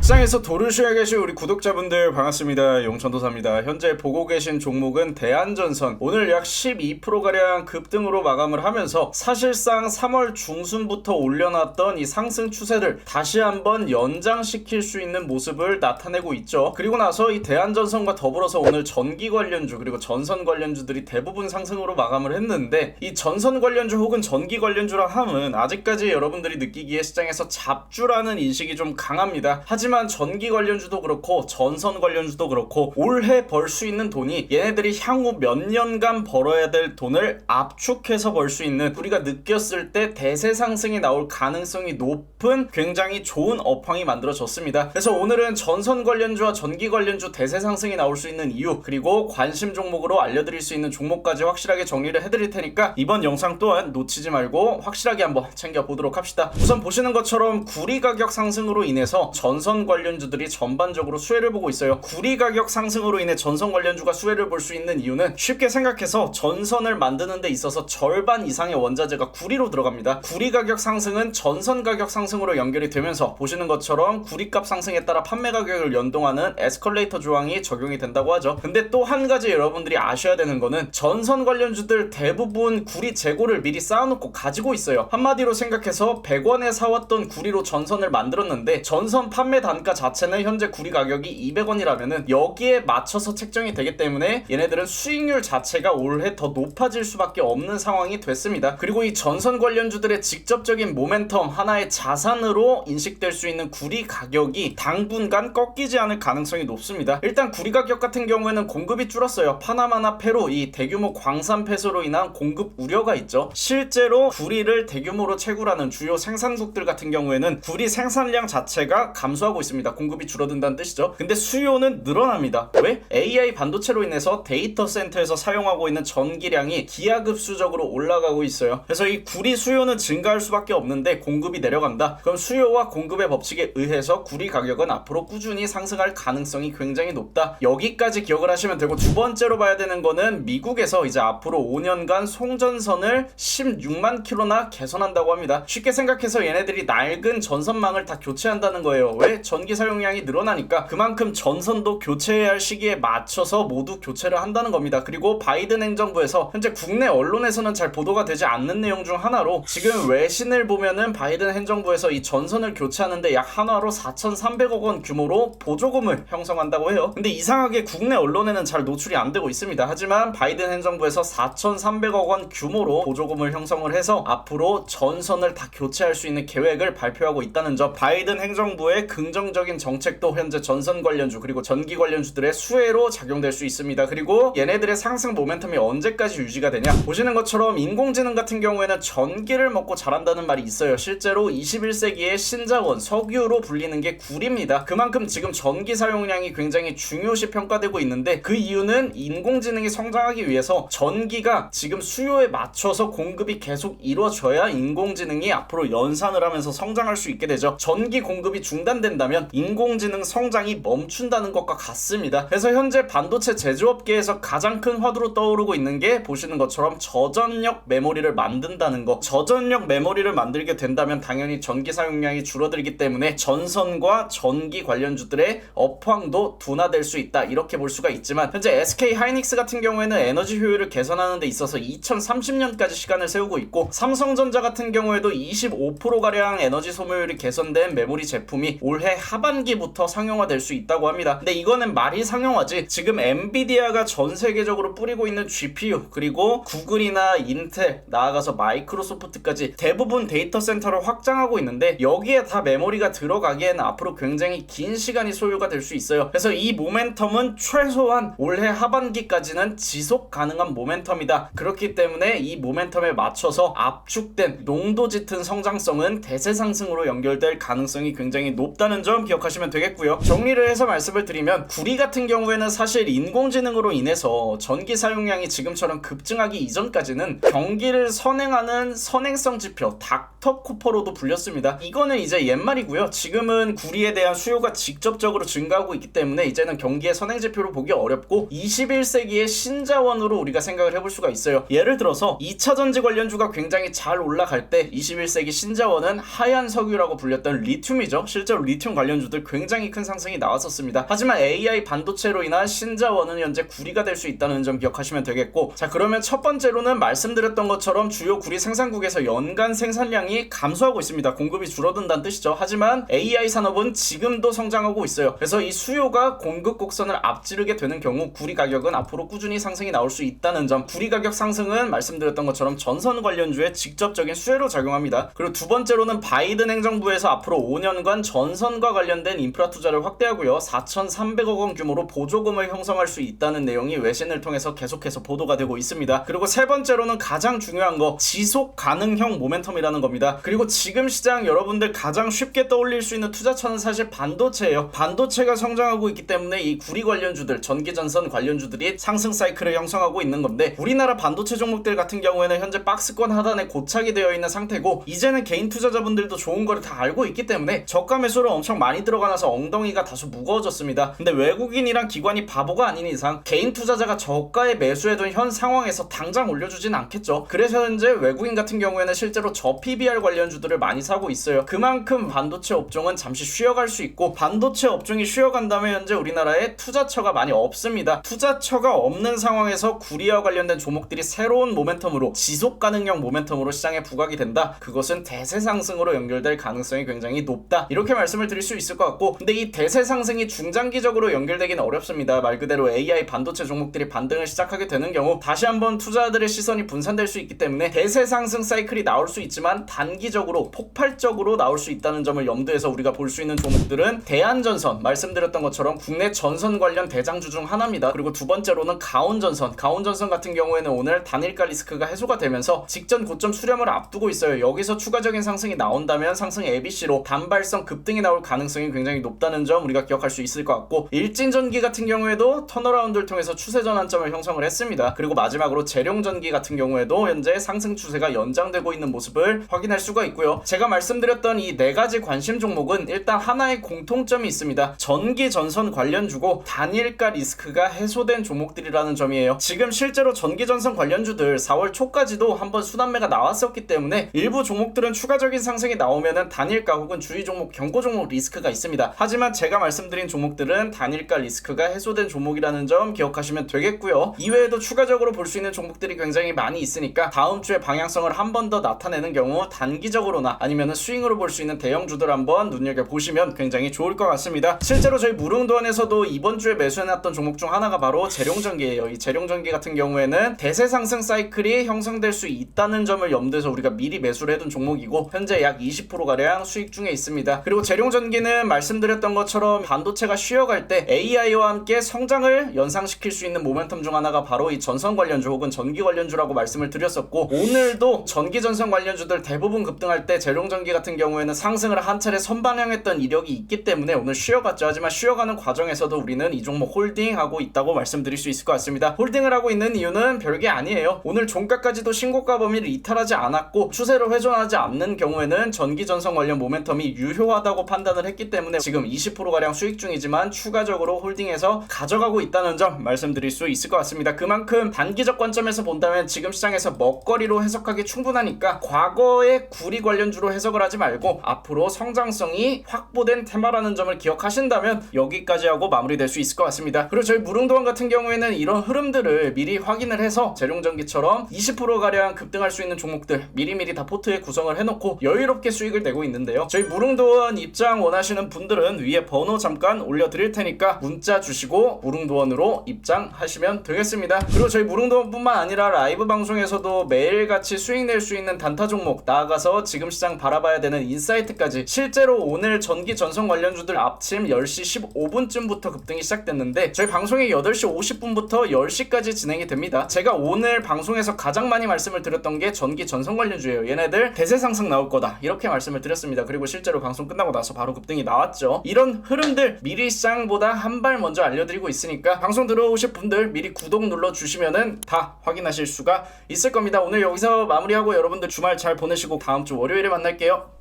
시장에서 도를 쉬어 계신 우리 구독자분들 반갑습니다. 용천도사입니다. 현재 보고 계신 종목은 대한전선, 오늘 약 12%가량 급등으로 마감을 하면서 사실상 3월 중순부터 올려놨던 이 상승 추세를 다시 한번 연장시킬 수 있는 모습을 나타내고 있죠. 그리고 나서 이 대한전선과 더불어서 오늘 전기 관련주 그리고 전선 관련주들이 대부분 상승으로 마감을 했는데, 이 전선 관련주 혹은 전기 관련주라 함은 아직까지 여러분들이 느끼기에 시장에서 잡주라는 인식이 좀 강합니다. 하지만 전기 관련주도 그렇고 전선 관련주도 그렇고 올해 벌 수 있는 돈이 얘네들이 향후 몇 년간 벌어야 될 돈을 압축해서 벌 수 있는, 우리가 느꼈을 때 대세 상승이 나올 가능성이 높은 굉장히 좋은 업황이 만들어졌습니다. 그래서 오늘은 전선 관련주와 전기 관련주 대세 상승이 나올 수 있는 이유, 그리고 관심 종목으로 알려드릴 수 있는 종목까지 확실하게 정리를 해드릴 테니까 이번 영상 또한 놓치지 말고 확실하게 한번 챙겨보도록 합시다. 우선 보시는 것처럼 구리 가격 상승으로 인해서 전선 관련주들이 전반적으로 수혜를 보고 있어요. 구리 가격 상승으로 인해 전선 관련주가 수혜를 볼 수 있는 이유는 쉽게 생각해서 전선을 만드는 데 있어서 절반 이상의 원자재가 구리로 들어갑니다. 구리 가격 상승은 전선 가격 상승으로 연결이 되면서 보시는 것처럼 구리값 상승에 따라 판매 가격을 연동하는 에스컬레이터 조항이 적용이 된다고 하죠. 근데 또 한 가지 여러분들이 아셔야 되는 거는 전선 관련주들 대부분 구리 재고를 미리 쌓아놓고 가지고 있어요. 한마디로 생각해서 100원에 사왔던 구리로 전선을 만들었는데 전선 판매 단가 자체는 현재 구리 가격이 200원이라면은 여기에 맞춰서 책정이 되기 때문에 얘네들은 수익률 자체가 올해 더 높아질 수밖에 없는 상황이 됐습니다. 그리고 이 전선 관련주들의 직접적인 모멘텀, 하나의 자산으로 인식될 수 있는 구리 가격이 당분간 꺾이지 않을 가능성이 높습니다. 일단 구리 가격 같은 경우에는 공급이 줄었어요. 파나마나 페루, 이 대규모 광산 폐쇄로 인한 공급 우려가 있죠. 실제로 구리를 대규모로 채굴하는 주요 생산국들 같은 경우에는 구리 생산량 자체가 감소하고 있습니다. 공급이 줄어든다는 뜻이죠. 근데 수요는 늘어납니다. 왜? AI 반도체로 인해서 데이터 센터에서 사용하고 있는 전기량이 기하급수적으로 올라가고 있어요. 그래서 이 구리 수요는 증가할 수밖에 없는데 공급이 내려간다. 그럼 수요와 공급의 법칙에 의해서 구리 가격은 앞으로 꾸준히 상승할 가능성이 굉장히 높다. 여기까지 기억을 하시면 되고, 두 번째로 봐야 되는 거는 미국에서 이제 앞으로 5년간 송전선을 16만 킬로나 개선한다고 합니다. 쉽게 생각해서 얘네들이 낡은 전선망을 다 교체한다는 거예요. 왜? 전기 사용량이 늘어나니까 그만큼 전선도 교체해야 할 시기에 맞춰서 모두 교체를 한다는 겁니다. 그리고 바이든 행정부에서 현재 국내 언론에서는 잘 보도가 되지 않는 내용 중 하나로, 지금 외신을 보면은 바이든 행정부에서 이 전선을 교체하는데 약 한화로 4,300억 원 규모로 보조금을 형성한다고 해요. 근데 이상하게 국내 언론에는 잘 노출이 안 되고 있습니다. 하지만 바이든 행정부에서 4,300억 원 규모로 보조금을 형성을 해서 앞으로 전선을 다 교체할 수 있는 계획을 발표하고 있다는 점, 바이든 행정부의 긍정적인 정책도 현재 전선 관련주 그리고 전기 관련주들의 수혜로 작용될 수 있습니다. 그리고 얘네들의 상승 모멘텀이 언제까지 유지가 되냐, 보시는 것처럼 인공지능 같은 경우에는 전기를 먹고 자란다는 말이 있어요. 실제로 21세기의 신자원, 석유로 불리는 게 구리입니다. 그만큼 지금 전기 사용량이 굉장히 중요시 평가되고 있는데, 그 이유는 인공지능이 성장하기 위해서 전기가 지금 수요에 맞춰서 공급이 계속 이루어져야 인공지능이 앞으로 연산을 하면서 성장할 수 있게 되죠. 전기 공급이 중단된다면 인공지능 성장이 멈춘다는 것과 같습니다. 그래서 현재 반도체 제조업계에서 가장 큰 화두로 떠오르고 있는 게 보시는 것처럼 저전력 메모리를 만든다는 거. 저전력 메모리를 만들게 된다면 당연히 전기 사용량이 줄어들기 때문에 전선과 전기 관련주들의 업황도 둔화될 수 있다, 이렇게 볼 수가 있지만, 현재 SK 하이닉스 같은 경우에는 에너지 효율을 개선하는 데 있어서 2030년까지 시간을 세우고 있고, 삼성전자 같은 경우에도 25%가량 에너지 소모율이 개선된 메모리 제품이 올해 하반기부터 상용화될 수 있다고 합니다. 근데 이거는 말이 상용화지, 지금 엔비디아가 전 세계적으로 뿌리고 있는 GPU, 그리고 구글이나 인텔, 나아가서 마이크로소프트까지 대부분 데이터 센터를 확장하고 있는데, 여기에 다 메모리가 들어가기에는 앞으로 굉장히 긴 시간이 소요가 될 수 있어요. 그래서 이 모멘텀은 최소한 올해 하반기까지는 지속 가능한 모멘텀이다. 그렇기 때문에 이 모멘텀에 맞춰서 압축된 농도 짙은 성장성은 대세 상승으로 연결될 가능성이 굉장히 높다는 점 기억하시면 되겠고요. 정리를 해서 말씀을 드리면, 구리 같은 경우에는 사실 인공지능으로 인해서 전기 사용량이 지금처럼 급증하기 이전까지는 경기를 선행하는 선행성 지표, 닥터코퍼로도 불렸습니다. 이거는 이제 옛말이고요. 지금은 구리에 대한 수요가 직접적으로 증가하고 있기 때문에 이제는 경기의 선행지표로 보기 어렵고 21세기의 신자원으로 우리가 생각을 해볼 수가 있어요. 예를 들어서 2차전지 관련주가 굉장히 잘 올라갈 때 21세기 신자원은 하얀 석유라고 불렸던 리튬이죠. 실제로 리튬 관련주들 굉장히 큰 상승이 나왔었습니다. 하지만 AI 반도체로 인한 신자원은 현재 구리가 될 수 있다는 점 기억하시면 되겠고, 자 그러면 첫 번째로는 말씀드렸던 것처럼 주요 구리 생산국에서 연간 생산량이 감소하고 있습니다. 공급이 줄어든다는 뜻이죠. 하지만 AI 산업은 지금도 성장하고 있어요. 그래서 이 수요가 공급 곡선을 앞지르게 되는 경우 구리 가격은 앞으로 꾸준히 상승이 나올 수 있다는 점, 구리 가격 상승은 말씀드렸던 것처럼 전선 관련주에 직접적인 수혜로 작용합니다. 그리고 두 번째로는 바이든 행정부에서 앞으로 5년간 전선과 관련된 인프라 투자를 확대하고요, 4,300억 원 규모로 보조금을 형성할 수 있다는 내용이 외신을 통해서 계속해서 보도가 되고 있습니다. 그리고 세 번째로는 가장 중요한 거, 지속 가능형 모멘텀이라는 겁니다. 그리고 지금 시장 여러분들 가장 쉽게 떠올릴 수 있는 투자처는 사실 반도체예요. 반도체가 성장하고 있기 때문에 이 구리 관련주들, 전기전선 관련주들이 상승 사이클을 형성하고 있는 건데, 우리나라 반도체 종목들 같은 경우에는 현재 박스권 하단에 고착이 되어 있는 상태고, 이제는 개인 투자자분들도 좋은 거를 다 알고 있기 때문에 저가 매수를 엄청 많이 들어가나서 엉덩이가 다소 무거워졌습니다. 근데 외국인이랑 기관이 바보가 아닌 이상 개인 투자자가 저가에 매수해둔 현 상황에서 당장 올려주진 않겠죠. 그래서 현재 외국인 같은 경우에는 실제로 저PBR 관련주들을 많이 사고 있어요. 그만큼 반도체 업종은 잠시 쉬어갈 수 있고, 반도체 업종이 쉬어간다면 현재 우리나라에 투자처가 많이 없습니다. 투자처가 없는 상황에서 구리와 관련된 종목들이 새로운 모멘텀으로, 지속 가능형 모멘텀으로 시장에 부각이 된다. 그것은 대세 상승으로 연결될 가능성이 굉장히 높다. 이렇게 말씀을 드릴 수 있을 것 같고, 근데 이 대세 상승이 중장기적으로 연결되기는 어렵습니다. 말 그대로 AI 반도체 종목들이 반등을 시작하게 되는 경우 다시 한번 투자자들의 시선이 분산될 수 있기 때문에 대세 상승 사이클이 나올 수 있지만 단기적으로 폭발적으로 나올 수 있다는 점을 염두에서 우리가 볼 수 있는 종목들은 대한전선, 말씀드렸던 것처럼 국내 전선 관련 대장주 중 하나입니다. 그리고 두 번째로는 가온전선 같은 경우에는 오늘 단일가 리스크가 해소가 되면서 직전 고점 수렴을 앞두고 있어요. 여기서 추가적인 상승이 나온다면 상승 ABC로 단발성 급등이 나올 가능성이 굉장히 높다는 점 우리가 기억할 수 있을 것 같고, 일진전기 같은 경우에도 턴어라운드를 통해서 추세 전환점을 형성을 했습니다. 그리고 마지막으로 재룡전기 같은 경우에도 현재 상승 추세가 연장되고 있는 모습을 확인할 수가 있고요. 제가 말씀드렸던 이 네 가지 관심 종목은 일단 하나의 공통점이 있습니다. 전기 전선 관련주고 단일가 리스크가 해소된 종목들이라는 점이에요. 지금 실제로 전기 전선 관련주들 4월 초까지도 한번 순환매가 나왔었기 때문에 일부 종목들은 추가적인 상승이 나오면은 단일가 혹은 주의 종목, 경고 종목 리스크가 있습니다. 하지만 제가 말씀드린 종목들은 단일가 리스크가 해소된 종목이라는 점 기억하시면 되겠고요. 이외에도 추가적으로 볼 수 있는 종목들이 굉장히 많이 있으니까 다음 주에 방향성을 한 번 더 나타내는 경우 단기적으로나 아니면 스윙으로 볼 수 있는 대형주들 한번 눈여겨보시면 굉장히 좋을 것 같습니다. 실제로 저희 무릉도원에서도 이번 주에 매수해놨던 종목 중 하나가 바로 재룡전기예요. 이 재룡전기 같은 경우에는 대세 상승 사이클이 형성될 수 있다는 점을 염두에서 우리가 미리 매수를 해둔 종목이고, 현재 약 20%가량 수익 중에 있습니다. 그리고 재룡전기는 말씀드렸던 것처럼 반도체가 쉬어갈 때 AI와 함께 성장을 연상시킬 수 있는 모멘텀 중 하나가 바로 이 전선 관련주 혹은 전기 관련주라고 말씀을 드렸었고, 오늘도 전기 전선 관련주들 대부분 급등할 때 재룡전기 같은 경우에는 상승을 한 차례 선반영했던 이력이 있기 때문에 오늘 쉬어갔죠. 하지만 쉬어가는 과정에서도 우리는 이 종목 홀딩하고 있다고 말씀드릴 수 있을 것 같습니다. 홀딩을 하고 있는 이유는 별게 아니에요. 오늘 종가까지도 신고가 범위를 이탈하지 않았고 추세로 회전하지 않는 경우에는 전기 전선 관련 모멘텀이 유효하다고 판단을 했기 때문에 지금 20%가량 수익 중이지만 추가적으로 홀딩해서 가져가고 있다는 점 말씀드릴 수 있을 것 같습니다. 그만큼 단기적 관점에서 본다면 지금 시장에서 먹거리로 해석하기 충분하니까 과거의 구리 관련주로 해석을 하지 말고 앞으로 성장성이 확보된 테마라는 점을 기억하신다면 여기까지 하고 마무리될 수 있을 것 같습니다. 그리고 저희 무릉도원 같은 경우에는 이런 흐름들을 미리 확인을 해서 재룡전기처럼 20%가량 급등할 수 있는 종목들 미리미리 다 포트에 구성을 해놓고 여유롭게 수익을 내고 있는데요. 저희 무릉도원 입장 원하시는 분들은 위에 번호 잠깐 올려드릴 테니까 문자 주시고 무릉도원으로 입장하시면 되겠습니다. 그리고 저희 무릉도원뿐만 아니라 라이브 방송에서도 매일같이 수익 낼 수 있는 단타 종목, 나아가서 지금 시장 바라봐야 되는 인사이트까지, 실제로 오늘 전기 전선 관련주들 아침 10시 15분쯤부터 급등이 시작됐는데 저희 방송이 8시 50분부터 10시까지 진행이 됩니다. 제가 오늘 방송에서 가장 많이 말씀을 드렸던 게 전기 전선 관련주예요. 얘네들 대세 상승 나올 거다 이렇게 말씀을 드렸습니다. 그리고 실제로 방송 끝나고 나서 바로 급등이 나왔죠. 이런 흐름들 미리 시장보다 한 발 먼저 알려드리고 있으니까 방송 들어오실 분들 미리 구독 눌러주시면은 다 확인하실 수가 있을 겁니다. 오늘 여기서 마무리하고 여러분들 주말 잘 보내시고 다음 주 월요일에 만날게요.